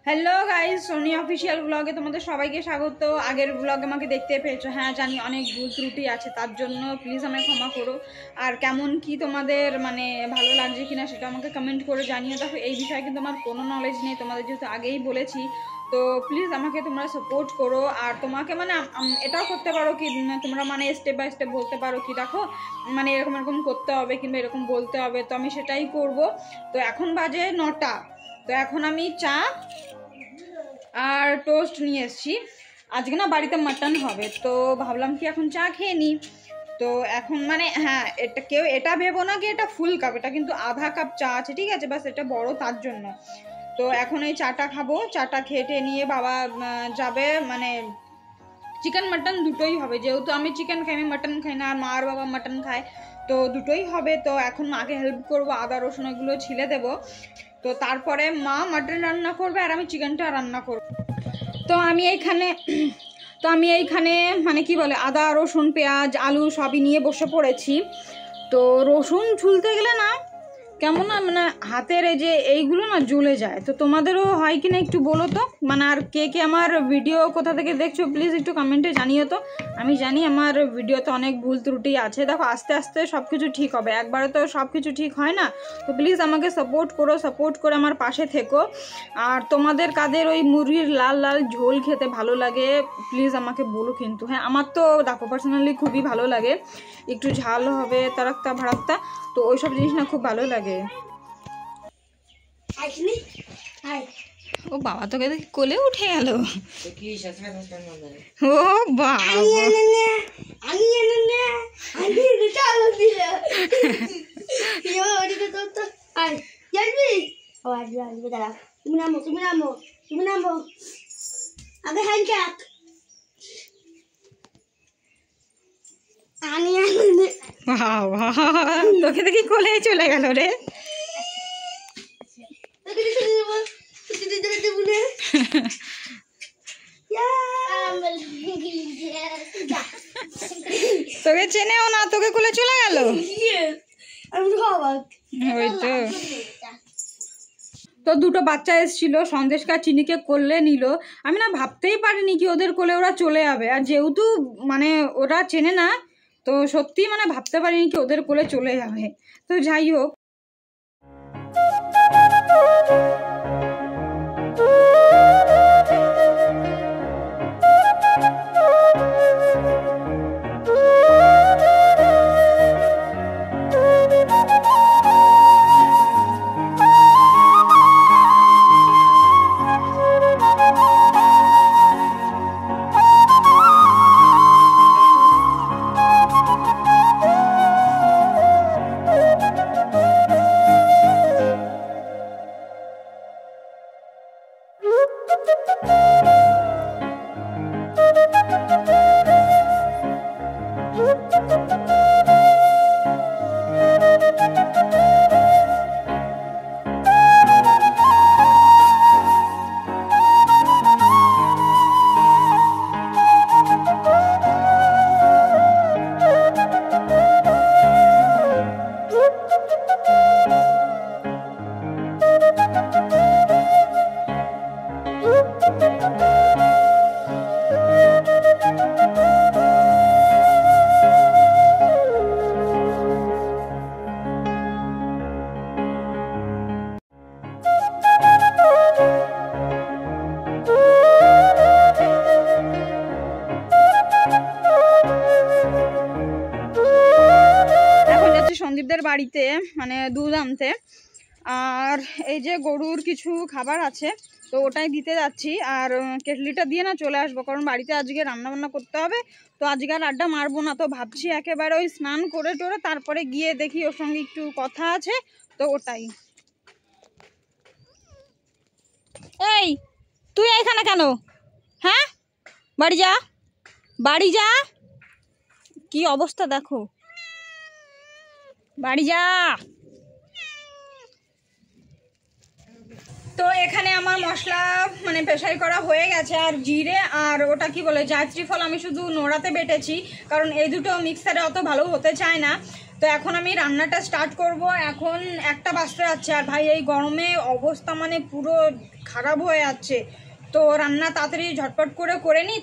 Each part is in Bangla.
হ্যালো গাইস, সোনি অফিসিয়াল ব্লগে তোমাদের সবাইকে স্বাগত। আগের ব্লগে আমাকে দেখতে পেয়েছো, হ্যাঁ জানি অনেক ভুল ত্রুটি আছে, তার জন্য প্লিজ আমায় ক্ষমা করো। আর কেমন কি তোমাদের মানে ভালো লাগছে কিনা সেটা আমাকে কমেন্ট করে জানিয়ে। দেখো এই বিষয়ে কিন্তু আমার কোনো নলেজ নেই, তোমাদের যেহেতু আগেই বলেছি, তো প্লিজ আমাকে তোমরা সাপোর্ট করো। আর তোমাকে মানে এটাও করতে পারো কি, তোমরা মানে স্টেপ বাই স্টেপ বলতে পারো কি দেখো মানে এরকম এরকম করতে হবে কিংবা এরকম বলতে হবে, তো আমি সেটাই করব। তো এখন বাজে 9টা, তো এখন আমি চা আর টোস্ট নিয়ে এসেছি। আজকে না বাড়িতে মাটন হবে, তো ভাবলাম কি এখন চা খেয়ে নিই। তো এখন মানে হ্যাঁ, এটা কেউ এটা ভেবো না কি এটা ফুল কাপ, এটা কিন্তু আধা কাপ চা আছে, ঠিক আছে, বাস এটা বড় তার জন্য। তো এখন এই চাটা খাবো, চাটা খেটে নিয়ে বাবা যাবে মানে চিকেন মাটন দুটোই হবে, যেহেতু আমি চিকেন খাই, আমি মাটন খাই না, আর মা আর বাবা মাটন খায়, তো দুটোই হবে। তো এখন মাকে হেল্প করবো, আদা রসুন এগুলো ছিলে দেবো। তো তারপরে মা মাটন রান্না করবে আর আমি চিকেনটা রান্না করব। তো আমি এইখানে মানে কি বলে আদা রসুন পেঁয়াজ আলু সবই নিয়ে বসে পড়েছি। তো রসুন ছুলতে গেলে না কেমন না মানে হাতের এই যে এইগুলো না জ্বলে যায়। তো তোমাদেরও হয় কি না একটু বলো তো, মানে আর কে কে আমার ভিডিও কোথা থেকে দেখছো প্লিজ একটু কমেন্টে জানিও তো। আমি জানি আমার ভিডিওতে অনেক ভুল ত্রুটি আছে, দেখো আস্তে আস্তে সব কিছু ঠিক হবে, একবারে তো সব কিছু ঠিক হয় না। তো প্লিজ আমাকে সাপোর্ট করো, সাপোর্ট করে আমার পাশে থেকো। আর তোমাদের কাদের ওই মুরগির লাল লাল ঝোল খেতে ভালো লাগে প্লিজ আমাকে বলো কিন্তু। হ্যাঁ, আমার তো দেখো পার্সোনালি খুবই ভালো লাগে, একটু ঝাল হবে তারাক্তা ভাড়াক্তা, তো ওইসব জিনিস না খুব ভালো লাগে। ও বাবা, তোকে দেখি কোলে উঠে গেল। ও বাবা, তোকে দেখি কোলে চলে গেল রে। তোকে চেনেও না, তোকে কোলে চলে গেল। ওই তো দুটো বাচ্চা এসেছিল, সন্দেশকা চিনিকে কোলে নিল। আমি না ভাবতেই পারিনি কি ওদের কোলে ওরা চলে যাবে, আর যেহেতু মানে ওরা চেনে না, তো সত্যি মানে ভাবতে পারিনি কি ওদের কোলে চলে যাবে। তো যাই হোক, সন্দীপদের বাড়িতে মানে দুধ আনতে, আর এই যে গরুর কিছু খাবার আছে তো ওটাই দিতে যাচ্ছি। আর কেটলিটা দিয়ে না চলে আসবো, কারণ বাড়িতে আজকে রান্নাবান্না করতে হবে, তো আজকে আর আড্ডা মারবো না। তো ভাবছি একেবারে ওই স্নান করে টোরে তারপরে গিয়ে দেখি ওর সঙ্গে একটু কথা আছে, তো ওটাই। এই তুই এখানে কেন? হ্যাঁ, বাড়ি যা, বাড়ি যা, কি অবস্থা দেখো, বাড়ি যা। তো এখানে আমার মশলা মানে পেশাই করা হয়ে গেছে, আর জিরে আর ওটা কি বলে জায়ত্রী ফল আমি শুধু নোড়াতে বেটেছি, কারণ এই দুটো মিক্সারে অত ভালো হতে চায় না। তো এখন আমি রান্নাটা স্টার্ট করব। এখন 1টা বাজতে যাচ্ছে, আর ভাই এই গরমে অবস্থা মানে পুরো খারাপ হয়ে যাচ্ছে। তো রান্না তাড়াতাড়ি ঝটপট করে নিই।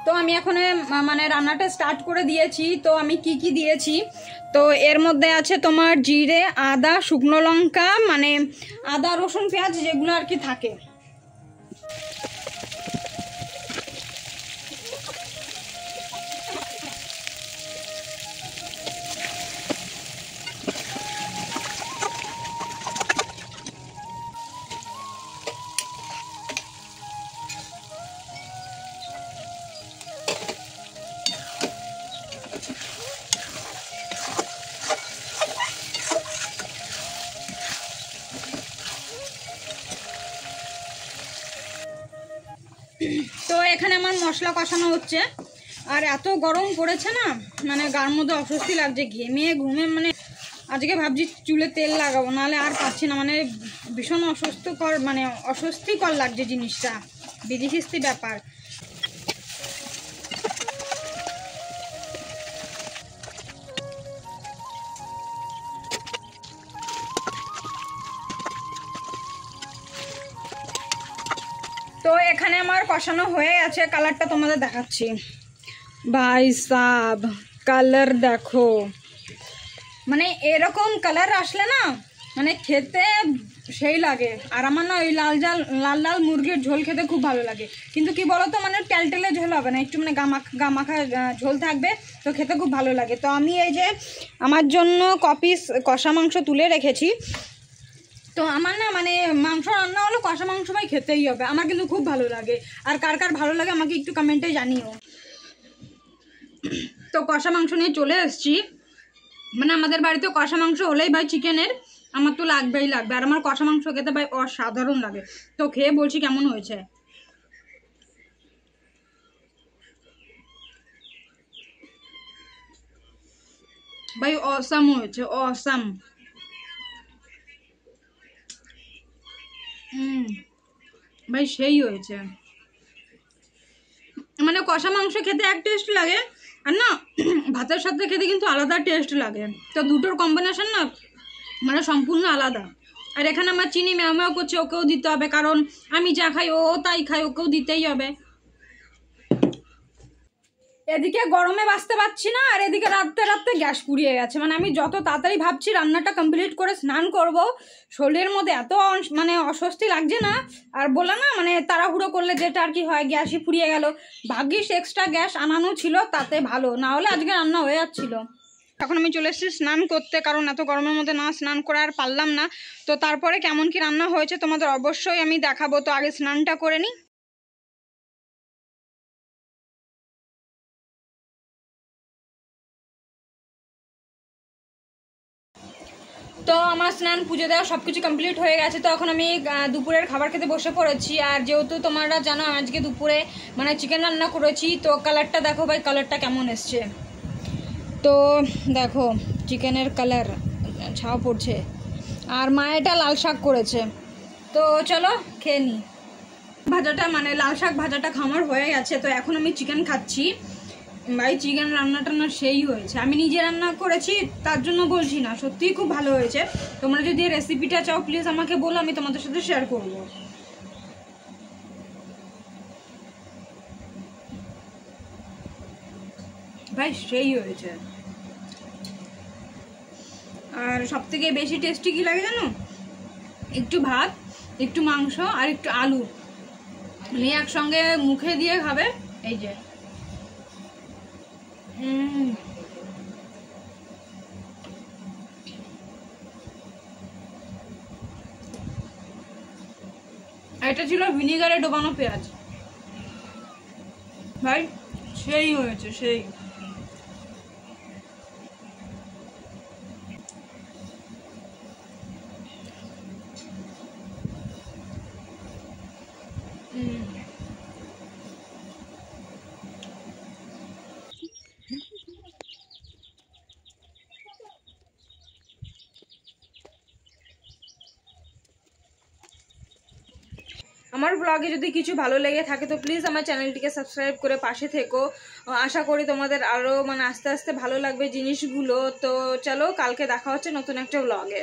তো আমি এখন মানে রান্নাটা স্টার্ট করে দিয়েছি। তো আমি কি দিয়েছি, তো এর মধ্যে আছে তোমার জিরে, আদা, শুকনো লঙ্কা, মানে আদা রসুন পেঁয়াজ যেগুলো আর কি থাকে। তো এখানে আমার মশলা কষানো হচ্ছে। আর এত গরম পড়েছে না, মানে গার মধ্যে অস্বস্তি লাগছে, ঘুমে মানে আজকে ভাবছি চুলে তেল লাগাবো, নাহলে আর পাচ্ছি না। মানে ভীষণ অস্বস্তিকর লাগছে জিনিসটা, বিধিখিস্তি ব্যাপার। তো এখানে আমার কষানো হয়ে গেছে, কালারটা তোমাদের দেখাচ্ছি। ভাই সাব কালার দেখো, মানে এরকম কালার আসলে না মানে খেতে সেই লাগে। আর আমার না ওই লাল মুরগির ঝোল খেতে খুব ভালো লাগে, কিন্তু কি বলতো মানে টেলটেলে ঝোল হবে না, একটু মানে গামাখা ঝোল থাকবে, তো খেতে খুব ভালো লাগে। তো আমি এই যে আমার জন্য কপিস কষা মাংস তুলে রেখেছি। তো আমার না মানে মাংস রান্না হলো কষা মাংস ভাই খেতেই হবে, আমার কিন্তু খুব ভালো লাগে। আর কার কার ভালো লাগে আমাকে একটু কমেন্টে জানিও। তো কষা মাংস নিয়ে চলে এসেছি। মানে আমাদের বাড়িতে কষা মাংস হলেই ভাই চিকেনের আমার তো লাগবেই লাগবে, আর আমার কষা মাংস খেতে ভাই অসাধারণ লাগে। তো খেয়ে বলছি কেমন হয়েছে। ভাই অসাম হয়েছে, অসাম। ভাই সেই হয়েছে, মানে কষা মাংস খেতে এক টেস্ট লাগে, আর না ভাতের সাথে খেতে কিন্তু আলাদা টেস্ট লাগে। তো দুটোর কম্বিনেশন না মানে সম্পূর্ণ আলাদা। আর এখানে আমার চিনি ম্যাও ম্যাও করছে, ওকেও দিতে হবে, কারণ আমি যা খাই ও তাই খাই, ওকেও দিতেই হবে। এদিকে গরমে বাঁচতে পারছি না, আর এদিকে রাত্রে গ্যাস পুড়িয়ে গেছে। মানে আমি যত তাড়াতাড়ি ভাবছি রান্নাটা কমপ্লিট করে স্নান করব, শরীরের মধ্যে এত মানে অস্বস্তি লাগছে না। আর বলে না মানে তাড়াহুড়ো করলে যেটা আর কি হয়, গ্যাসই পুড়িয়ে গেল। ভাগ্যিস এক্সট্রা গ্যাস আনানো ছিল, তাতে ভালো, না হলে আজকে রান্না হয়ে যাচ্ছিল। এখন আমি চলে এসেছি স্নান করতে, কারণ এত গরমের মধ্যে না স্নান করে আর পারলাম না। তো তারপরে কেমন কি রান্না হয়েছে তোমাদের অবশ্যই আমি দেখাবো। তো আগে স্নানটা করে নিই। তো আমার স্নান পুজো দেওয়া সব কিছু কমপ্লিট হয়ে গেছে। তো এখন আমি দুপুরের খাবার খেতে বসে পড়েছি। আর যেহেতু তোমরা জানো আজকে দুপুরে মানে চিকেন রান্না করেছি, তো কালারটা দেখো ভাই, কালারটা কেমন এসছে। তো দেখো চিকেনের কালার ছাও পড়ছে, আর মা এটা লাল শাক করেছে। তো চলো খেয়ে নিই। ভাজাটা মানে লাল শাক ভাজাটা খামার হয়ে গেছে। তো এখন আমি চিকেন খাচ্ছি। ভাই চিকেন রান্নাটা না সেই হয়েছে, আমি নিজে রান্না করেছি তার জন্য বলছি না, সত্যিই খুব ভালো হয়েছে। তোমরা যদি রেসিপিটা চাও প্লিজ আমাকে বলো, আমি তোমাদের সাথে শেয়ার করব। ভাই সেই হয়েছে। আর সব থেকে বেশি টেস্টি কি লাগে জানো, একটু ভাত, একটু মাংস আর একটু আলু নিয়ে একসঙ্গে মুখে দিয়ে খাবে, এই যে এটা ছিল ভিনিগারে ডোবানো পেঁয়াজ। ভাই সেই হয়েছে সেই। আমার ব্লগে যদি কিছু ভালো লেগে থাকে তো প্লিজ আমার চ্যানেলটিকে সাবস্ক্রাইব করে পাশে থেকো। আশা করি তোমাদের আরও মানে আস্তে আস্তে ভালো লাগবে জিনিসগুলো। তো চলো, কালকে দেখা হচ্ছে নতুন একটা ব্লগে।